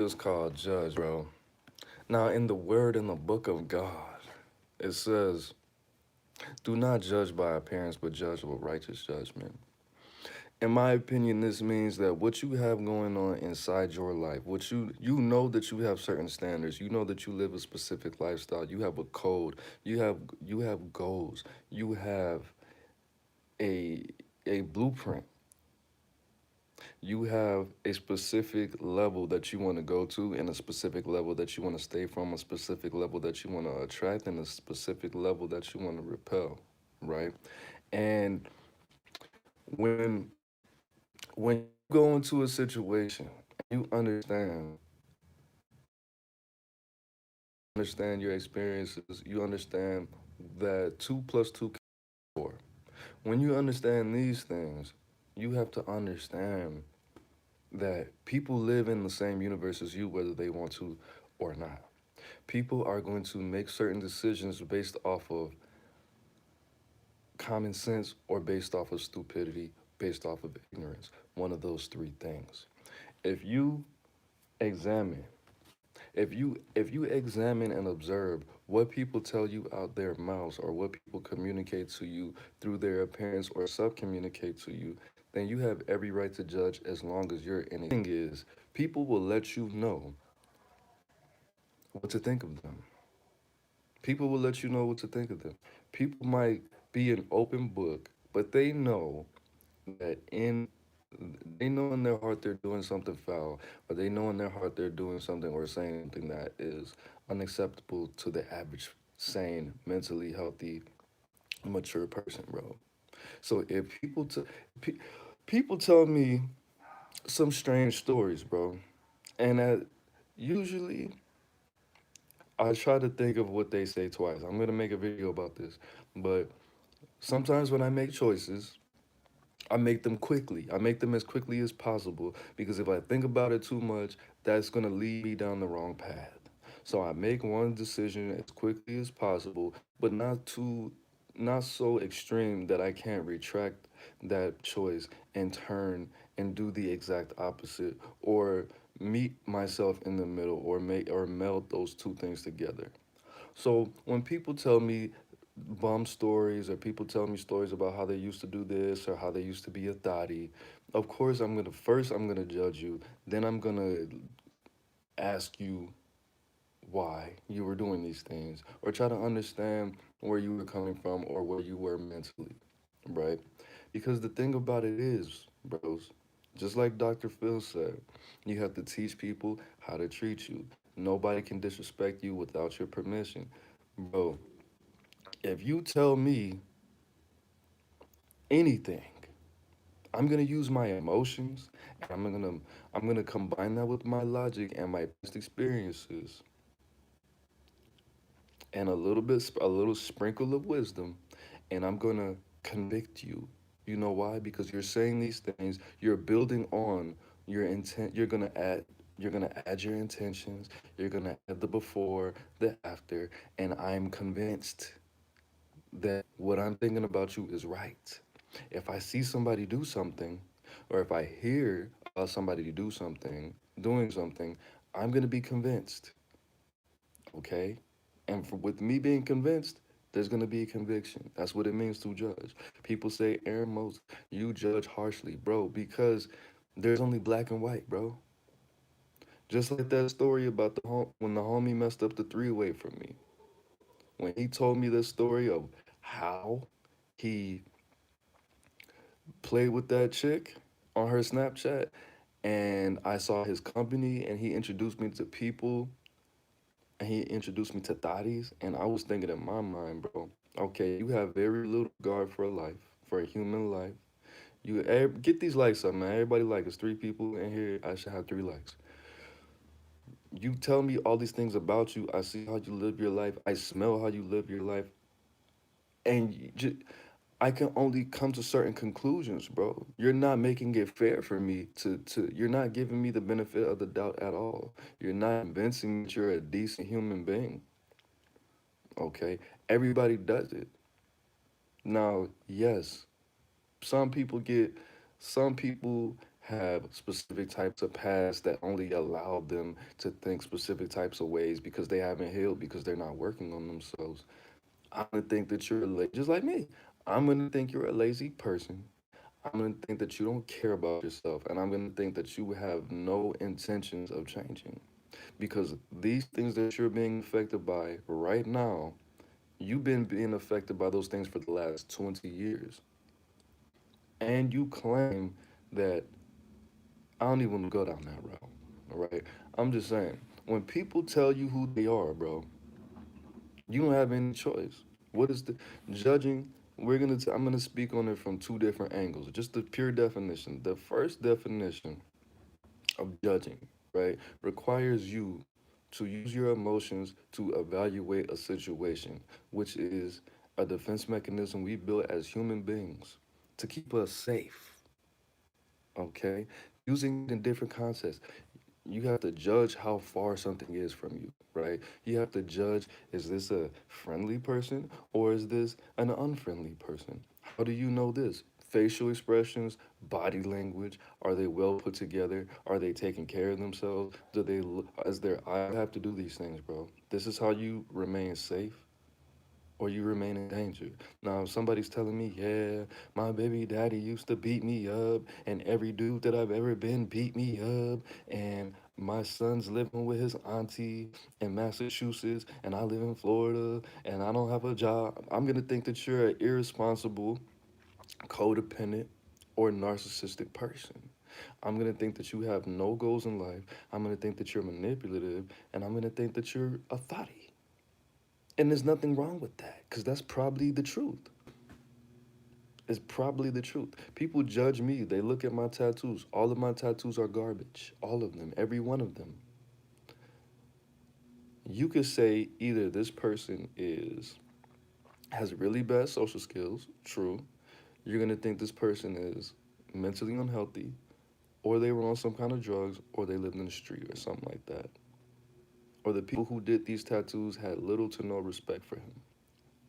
is called judge, bro. Now, in the word in the book of God, it says, do not judge by appearance, but judge with righteous judgment. In my opinion, this means that what you have going on inside your life, what you know that you have certain standards, you know that you live a specific lifestyle, you have a code, you have goals, you have a a blueprint. You have a specific level that you want to go to, and a specific level that you want to stay from, a specific level that you want to attract, and a specific level that you want to repel, right? And when when you go into a situation, you understand your experiences, you understand that two plus two can be four. When you understand these things, you have to understand that people live in the same universe as you, whether they want to or not. People are going to make certain decisions based off of common sense or based off of stupidity, based off of ignorance. One of those three things. If you examine, if you examine and observe what people tell you out their mouths or what people communicate to you through their appearance or sub-communicate to you, then you have every right to judge as long as you're in it. The thing is, people will let you know what to think of them. People will let you know what to think of them. People might be an open book, but that in they know in their heart they're doing something foul, or they know in their heart they're doing something or saying something that is unacceptable to the average sane, mentally healthy, mature person, bro. So if pe- people tell me some strange stories, bro, and usually I try to think of what they say twice. I'm gonna make a video about this, but sometimes when I make choices, I make them quickly. I make them as quickly as possible because if I think about it too much, that's going to lead me down the wrong path. So I make one decision as quickly as possible, but not so extreme that I can't retract that choice and turn and do the exact opposite or meet myself in the middle or make or meld those two things together. So when people tell me bum stories or people tell me stories about how they used to do this or how they used to be a thotty, of course I'm gonna judge you. Then I'm gonna ask you why you were doing these things or try to understand where you were coming from or where you were mentally, right? Because the thing about it is, bros, just like Dr. Phil said, you have to teach people how to treat you. Nobody can disrespect you without your permission. Bro, if you tell me anything, I'm gonna use my emotions and I'm gonna combine that with my logic and my past experiences and a little sprinkle of wisdom, and I'm gonna convict you. You know why? Because you're saying these things, you're building on your intent. You're gonna add your intentions. You're gonna add the before, the after, and I'm convinced that what I'm thinking about you is right. If I see somebody do something, or if I hear about somebody do something, doing something, I'm gonna be convinced. Okay, and with me being convinced, there's gonna be a conviction. That's what it means to judge. People say, Aaron Moses, you judge harshly, bro, because there's only black and white, bro. Just like that story about when the homie messed up the three-way for me. When he told me the story of how he played with that chick on her Snapchat, and I saw his company, and he introduced me to people, and he introduced me to thotties, and I was thinking in my mind, bro, okay, you have very little regard for a life, for a human life. Get these likes up, man. Everybody like us. Three people in here. I should have three likes. You tell me all these things about you. I see how you live your life. I smell how you live your life, and I can only come to certain conclusions, bro. You're not making it fair for me to you're not giving me the benefit of the doubt at all. You're not convincing me that you're a decent human being. Okay? Everybody does it. Now, yes, some people get some people have specific types of past that only allow them to think specific types of ways because they haven't healed, because they're not working on themselves. I'm gonna think that you're just like me. I'm gonna think you're a lazy person. I'm gonna think that you don't care about yourself, and I'm gonna think that you have no intentions of changing. Because these things that you're being affected by right now, you've been being affected by those things for the last 20 years. And you claim that I don't even want to go down that route. All right. I'm just saying, when people tell you who they are, bro, you don't have any choice. What is the judging? I'm gonna speak on it from two different angles. Just the pure definition. The first definition of judging, right, requires you to use your emotions to evaluate a situation, which is a defense mechanism we built as human beings to keep us safe. Okay, using it in different contexts. You have to judge how far something is from you, right? You have to judge, is this a friendly person or is this an unfriendly person? How do you know this? Facial expressions, body language, are they well put together? Are they taking care of themselves? Do they is their eye have to do these things, bro? This is how you remain safe or you remain in danger. Now, if somebody's telling me, yeah, my baby daddy used to beat me up, and every dude that I've ever been beat me up, and my son's living with his auntie in Massachusetts, and I live in Florida, and I don't have a job, I'm gonna think that you're an irresponsible, codependent, or narcissistic person. I'm gonna think that you have no goals in life. I'm gonna think that you're manipulative, and I'm gonna think that you're a thotty. And there's nothing wrong with that, because that's probably the truth. It's probably the truth. People judge me. They look at my tattoos. All of my tattoos are garbage. All of them. Every one of them. You could say either this person is has really bad social skills, true. You're gonna think this person is mentally unhealthy, or they were on some kind of drugs, or they lived in the street or something like that. Or the people who did these tattoos had little to no respect for him,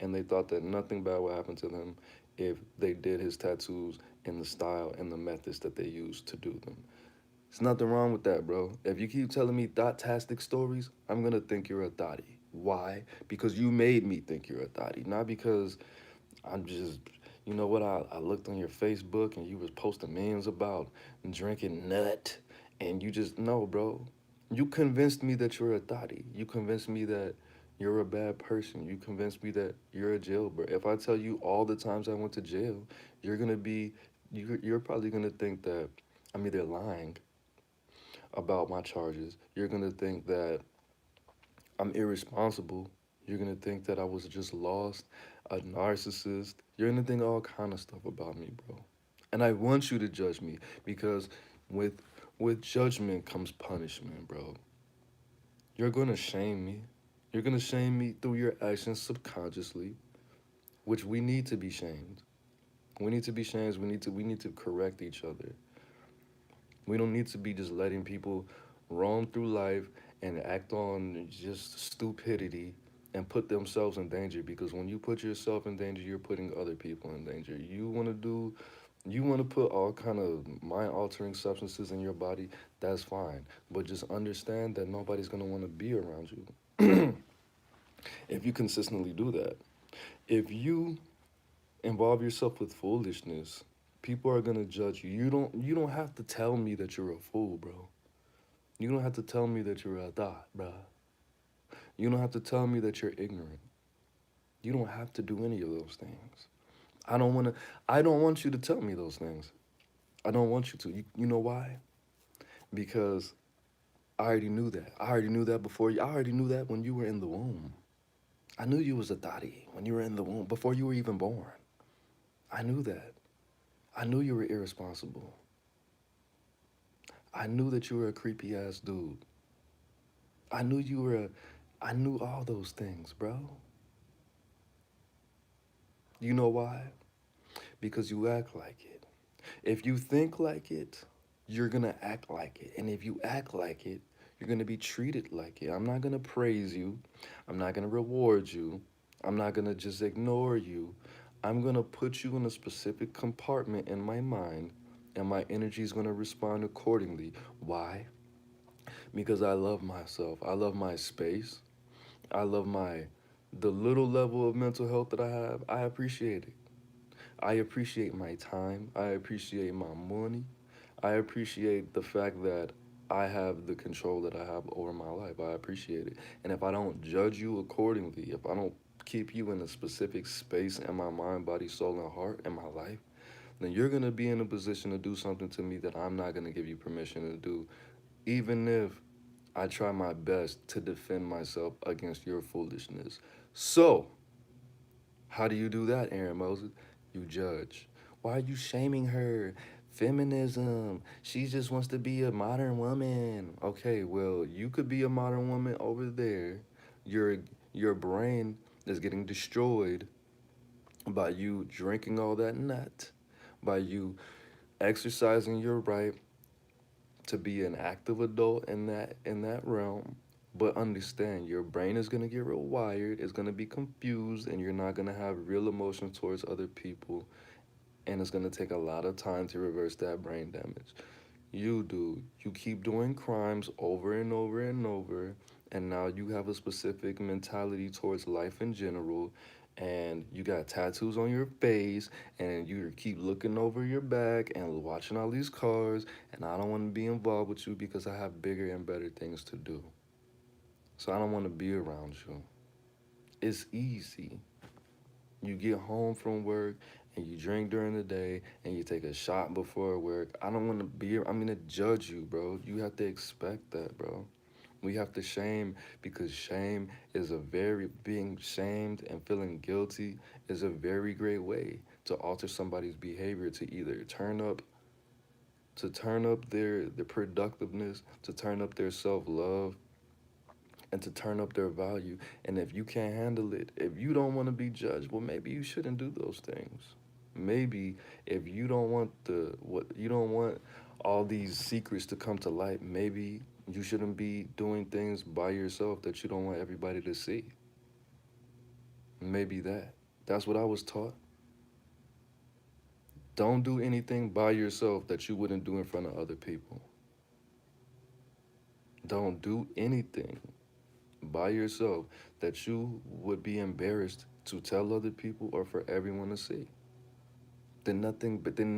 and they thought that nothing bad would happen to them if they did his tattoos in the style and the methods that they used to do them. There's nothing wrong with that, bro. If you keep telling me thought-tastic stories, I'm gonna think you're a thotty. Why? Because you made me think you're a thotty, not because I'm just, you know what? I looked on your Facebook and you was posting memes about drinking nut, and you just no, bro. You convinced me that you're a thotty. You convinced me that you're a bad person. You convinced me that you're a jailbird. If I tell you all the times I went to jail, you're gonna be, you're probably gonna think that I'm either lying about my charges. You're gonna think that I'm irresponsible. You're gonna think that I was just lost, a narcissist. You're gonna think all kind of stuff about me, bro. And I want you to judge me because with with judgment comes punishment, bro. You're gonna shame me. You're gonna shame me through your actions subconsciously, which we need to be shamed. We need to be shamed. We need to correct each other. We don't need to be just letting people roam through life and act on just stupidity and put themselves in danger, because when you put yourself in danger, you're putting other people in danger. You want to put all kind of mind altering substances in your body, that's fine. But just understand that nobody's going to want to be around you if you consistently do that. If you involve yourself with foolishness, people are going to judge you. You don't have to tell me that you're a fool, bro. You don't have to tell me that you're a thought, bruh. You don't have to tell me that you're ignorant. You don't have to do any of those things. I don't want to. I don't want you to tell me those things. I don't want you to. You know why? Because I already knew that. I already knew that before you. I already knew that when you were in the womb. I knew you was a thotty when you were in the womb before you were even born. I knew that. I knew you were irresponsible. I knew that you were a creepy ass dude. I knew you were a. I knew all those things, bro. You know why? Because you act like it. If you think like it, you're gonna act like it. And if you act like it, you're gonna be treated like it. I'm not gonna praise you. I'm not gonna reward you. I'm not gonna just ignore you. I'm gonna put you in a specific compartment in my mind and my energy is going to respond accordingly. Why? Because I love myself. I love my space. I love my the little level of mental health that I have. I appreciate it. I appreciate my time. I appreciate my money. I appreciate the fact that I have the control that I have over my life. I appreciate it. And if I don't judge you accordingly, if I don't keep you in a specific space in my mind, body, soul, and heart in my life, then you're going to be in a position to do something to me that I'm not going to give you permission to do, even if I try my best to defend myself against your foolishness. So, how do you do that, Aaron Moses? You judge. Why are you shaming her? Feminism. She just wants to be a modern woman. Okay, well, you could be a modern woman over there. Your your brain is getting destroyed by you drinking all that nut, by you exercising your right to be an active adult in that realm. But understand, your brain is gonna get real wired. It's gonna be confused, and you're not gonna have real emotion towards other people. And it's gonna take a lot of time to reverse that brain damage. You do. You keep doing crimes over and over and over, and now you have a specific mentality towards life in general, and you got tattoos on your face, and you keep looking over your back and watching all these cars, and I don't want to be involved with you because I have bigger and better things to do. So I don't want to be around you. It's easy. You get home from work and you drink during the day and you take a shot before work. I don't want to be, I'm going to judge you, bro. You have to expect that, bro. We have to shame because shame is a very, being shamed and feeling guilty is a very great way to alter somebody's behavior to either turn up their productiveness, to turn up their self-love, and to turn up their value. And if you can't handle it, if you don't want to be judged, well, maybe you shouldn't do those things. Maybe if you don't want you don't want all these secrets to come to light, maybe you shouldn't be doing things by yourself that you don't want everybody to see. Maybe that. That's what I was taught. Don't do anything by yourself that you wouldn't do in front of other people. Don't do anything by yourself that you would be embarrassed to tell other people or for everyone to see. Then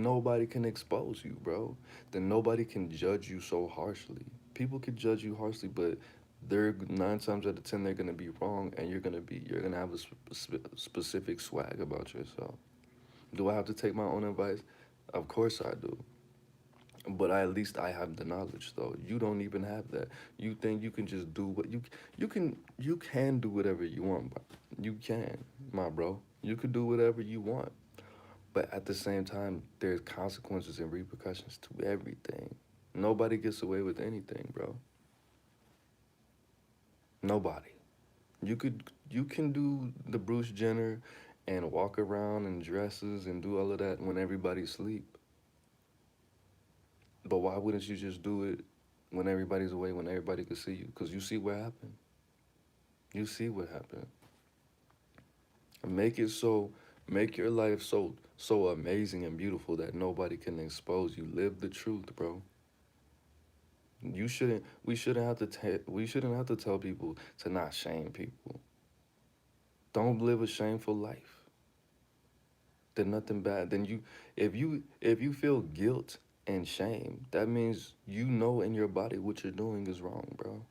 nobody can expose you, bro. Then nobody can judge you so harshly. People can judge you harshly, but they're 9 times out of 10 they're gonna be wrong, and you're gonna have a specific swag about yourself. Do I have to take my own advice? Of course I do. But at least I have the knowledge, though. You don't even have that. You think you can just do what you can do whatever you want. You can, my bro. You can do whatever you want. But at the same time, there's consequences and repercussions to everything. Nobody gets away with anything, bro. Nobody. You can do the Bruce Jenner and walk around in dresses and do all of that when everybody's asleep. But why wouldn't you just do it when everybody's away, when everybody can see you? Because you see what happened. You see what happened. Make it so, make your life so amazing and beautiful that nobody can expose you. Live the truth, bro. We shouldn't have to tell people to not shame people. Don't live a shameful life. Then nothing bad. If you feel guilt and shame, that means you know in your body what you're doing is wrong, bro.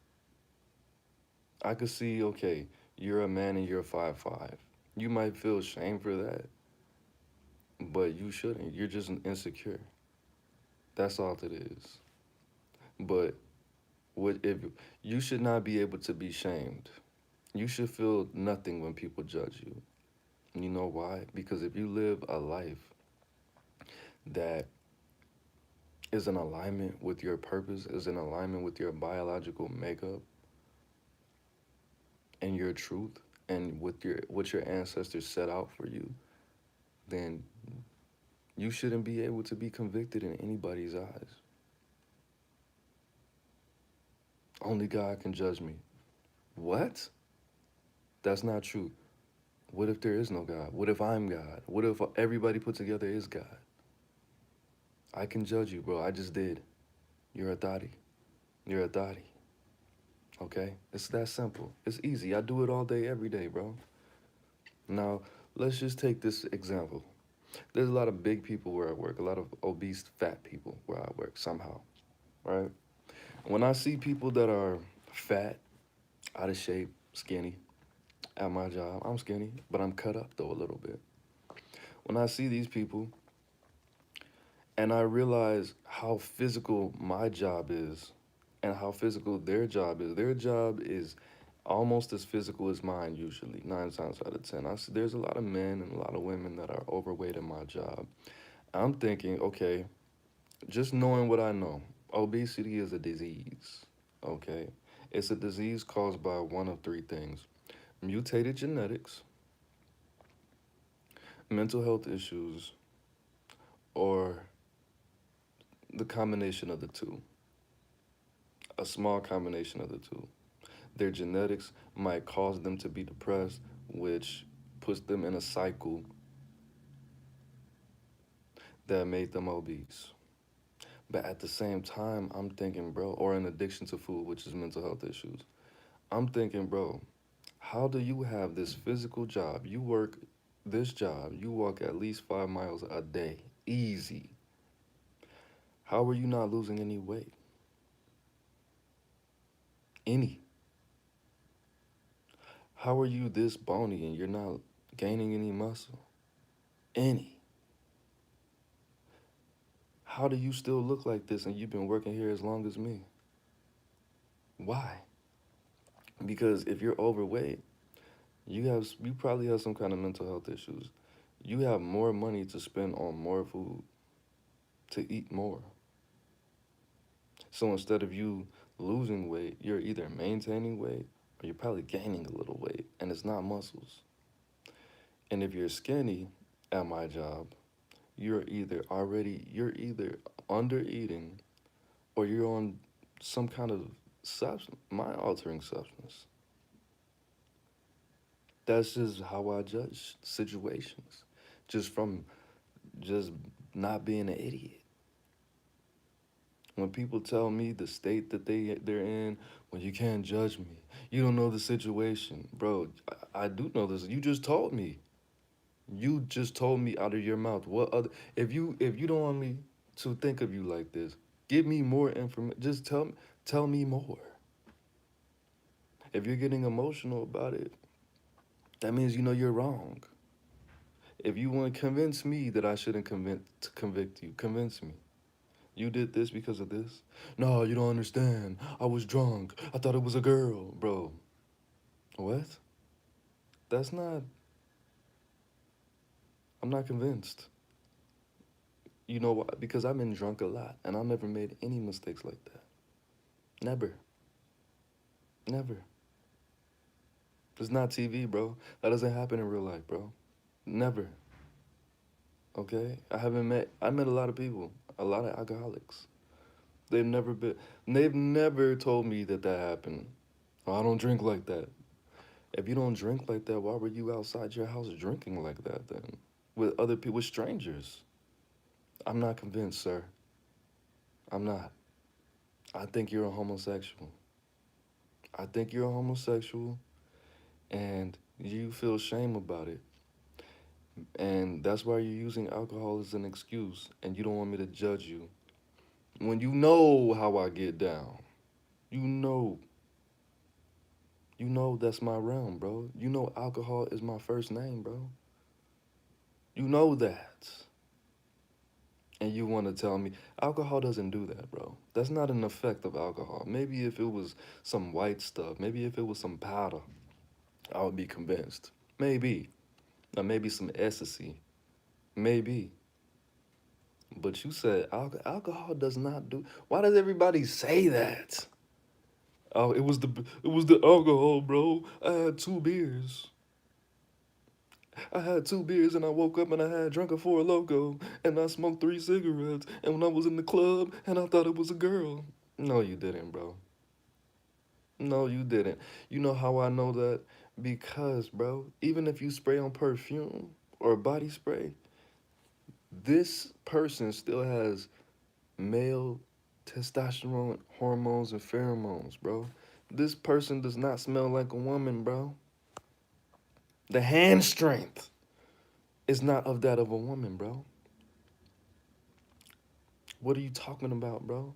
I could see, okay, you're a man and you're 5'5". You might feel shame for that, but you shouldn't. You're just insecure. That's all it is. But what if you should not be able to be shamed? You should feel nothing when people judge you. You know why? Because if you live a life that is in alignment with your purpose, is in alignment with your biological makeup and your truth and with your what your ancestors set out for you, then you shouldn't be able to be convicted in anybody's eyes. Only God can judge me. What? That's not true. What if there is no God? What if I'm God? What if everybody put together is God? I can judge you, bro. I just did. You're a thotty. You're a thotty. Okay? It's that simple. It's easy. I do it all day, every day, bro. Now, let's just take this example. There's a lot of big people where I work, a lot of obese, fat people where I work somehow, right? When I see people that are fat, out of shape, skinny at my job, I'm skinny, but I'm cut up though a little bit. When I see these people and I realize how physical my job is and how physical their job is almost as physical as mine usually, 9 times out of 10. I see there's a lot of men and a lot of women that are overweight in my job. I'm thinking, okay, just knowing what I know, obesity is a disease, okay? It's a disease caused by one of three things: mutated genetics, mental health issues, or the combination of the two, a small combination of the two. Their genetics might cause them to be depressed, which puts them in a cycle that made them obese. But at the same time, I'm thinking, bro, or an addiction to food, which is mental health issues. I'm thinking, bro, how do you have this physical job? You work this job, you walk at least 5 miles a day, easy. How are you not losing any weight? Any. How are you this bony and you're not gaining any muscle? Any. How do you still look like this and you've been working here as long as me? Why? Because if you're overweight, you probably have some kind of mental health issues. You have more money to spend on more food, to eat more. So instead of you losing weight, you're either maintaining weight or you're probably gaining a little weight, and it's not muscles. And if you're skinny at my job, you're either under eating or you're on some kind of substance, mind altering substance. That's just how I judge situations, just from just not being an idiot. When people tell me the state that they're in, well, you can't judge me. You don't know the situation, bro. I do know this. You just told me. You just told me out of your mouth. What other? If you don't want me to think of you like this, give me more information. Just tell me more. If you're getting emotional about it, that means you know you're wrong. If you want to convince me that I shouldn't convict you, convince me. You did this because of this? No, you don't understand. I was drunk. I thought it was a girl, bro. What? That's not. I'm not convinced. You know why? Because I've been drunk a lot and I never made any mistakes like that. Never. Never. It's not TV, bro. That doesn't happen in real life, bro. Never. Okay? I met a lot of people, a lot of alcoholics. They've never been, they've never told me that that happened. Oh, I don't drink like that. If you don't drink like that, why were you outside your house drinking like that then? With other people, with strangers? I'm not convinced, sir. I'm not. I think you're a homosexual. I think you're a homosexual and you feel shame about it. And that's why you're using alcohol as an excuse and you don't want me to judge you. When you know how I get down, you know, you know that's my realm, bro. You know alcohol is my first name, bro. You know that. And you want to tell me alcohol doesn't do that, bro. That's not an effect of alcohol. Maybe if it was some white stuff, maybe if it was some powder, I would be convinced. Maybe. Or maybe some ecstasy. Maybe. But you said alcohol does not do. Why does everybody say that? Oh, it was the alcohol, bro. I had 2 beers. I had 2 beers and I woke up and I had drunk a Four Loco and I smoked 3 cigarettes and when I was in the club and I thought it was a girl. No, you didn't, bro. No, you didn't. You know how I know that? Because, bro, even if you spray on perfume or body spray, this person still has male testosterone hormones and pheromones, bro. This person does not smell like a woman, bro. The hand strength is not of that of a woman, bro. What are you talking about, bro?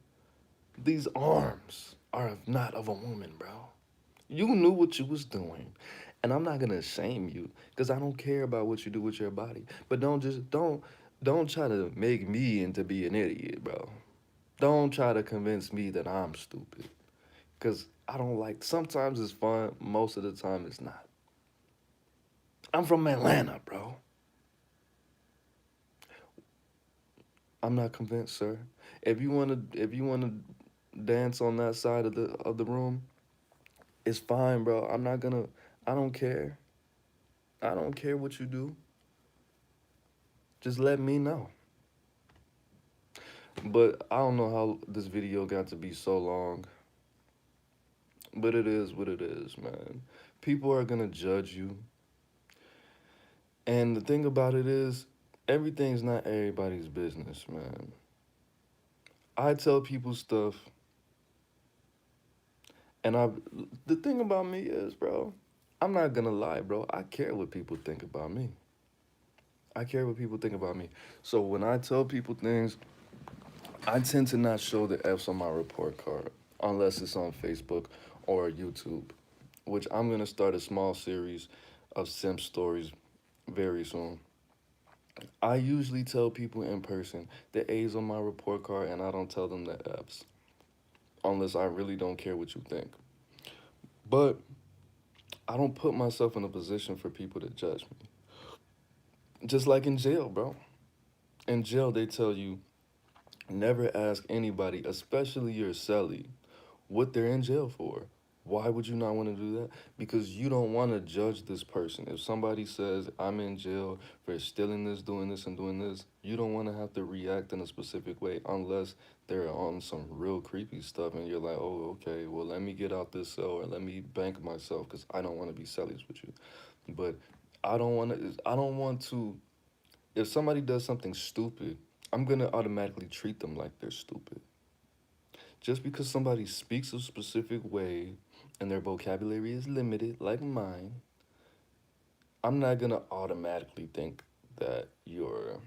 These arms are not of a woman, bro. You knew what you was doing. And I'm not gonna shame you because I don't care about what you do with your body. But don't try to make me into be an idiot, bro. Don't try to convince me that I'm stupid. Cause I don't like sometimes it's fun, most of the time it's not. I'm from Atlanta, bro. I'm not convinced, sir. If you wanna dance on that side of the room, it's fine, bro. I don't care. I don't care what you do. Just let me know. But I don't know how this video got to be so long. But it is what it is, man. People are gonna judge you. And the thing about it is, everything's not everybody's business, man. I tell people stuff, and the thing about me is, bro, I'm not gonna lie, bro. I care what people think about me. I care what people think about me. So when I tell people things, I tend to not show the F's on my report card unless it's on Facebook or YouTube, which I'm gonna start a small series of simp stories very soon. I usually tell people in person the A's on my report card and I don't tell them the F's unless I really don't care what you think. But I don't put myself in a position for people to judge me. Just like in jail, bro. In jail, they tell you never ask anybody, especially your cellie, what they're in jail for. Why would you not want to do that? Because you don't want to judge this person. If somebody says, I'm in jail for stealing this, doing this, and doing this, you don't want to have to react in a specific way unless they're on some real creepy stuff and you're like, oh, okay, well, let me get out this cell or let me bank myself because I don't want to be cellies with you. But I don't want to, if somebody does something stupid, I'm going to automatically treat them like they're stupid. Just because somebody speaks a specific way and their vocabulary is limited, like mine, I'm not gonna automatically think that you're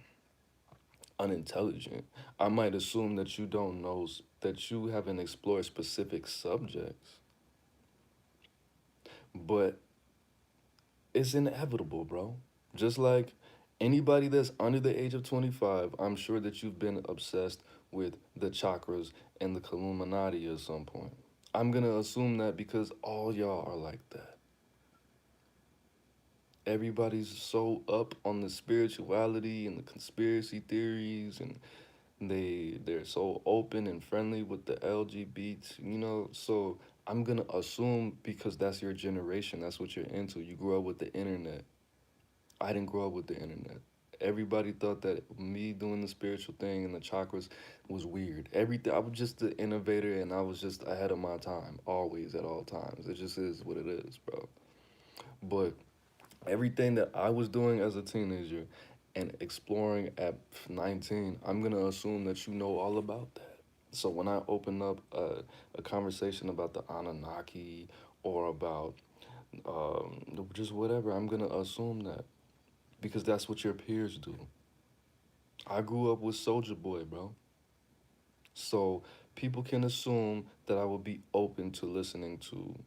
unintelligent. I might assume that you don't know, that you haven't explored specific subjects, but it's inevitable, bro. Just like anybody that's under the age of 25, I'm sure that you've been obsessed with the chakras and the Illuminati at some point. I'm gonna assume that because all y'all are like that. Everybody's so up on the spirituality and the conspiracy theories and they're so open and friendly with the LGBT, so I'm gonna assume because that's your generation, that's what you're into. You grew up with the internet. I didn't grow up with the internet. Everybody thought that me doing the spiritual thing and the chakras was weird. Everything, I was just the innovator and I was just ahead of my time, always at all times. It just is what it is, bro. But everything that I was doing as a teenager and exploring at 19, I'm going to assume that you know all about that. So when I open up a conversation about the Anunnaki or about just whatever, I'm going to assume that because that's what your peers do. I grew up with Soldier Boy, bro. So people can assume that I will be open to listening to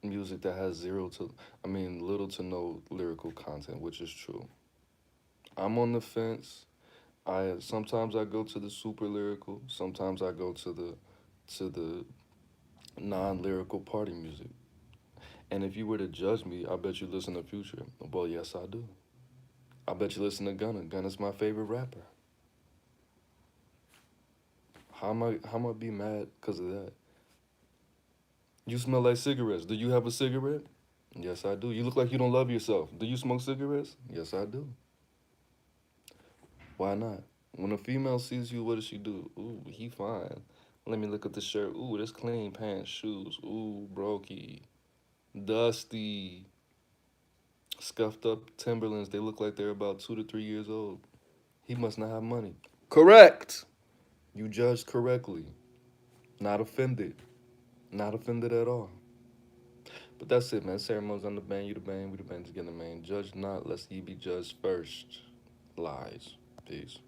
music that has little to no lyrical content, which is true. I'm on the fence. I sometimes I go to the super lyrical, sometimes I go to the non-lyrical party music. And if you were to judge me, I bet you listen to Future. Well, yes, I do. I bet you listen to Gunna. Gunna's my favorite rapper. How am I be mad because of that? You smell like cigarettes. Do you have a cigarette? Yes, I do. You look like you don't love yourself. Do you smoke cigarettes? Yes, I do. Why not? When a female sees you, what does she do? Ooh, he fine. Let me look at the shirt. Ooh, this clean pants, shoes. Ooh, brokey. Dusty. Scuffed up Timberlands. They look like they're about 2 to 3 years old. He must not have money. Correct. You judged correctly. Not offended. Not offended at all. But that's it, man. Ceremonies on the band, you the band, we the band together, man. Judge not, lest ye be judged first. Lies. Peace.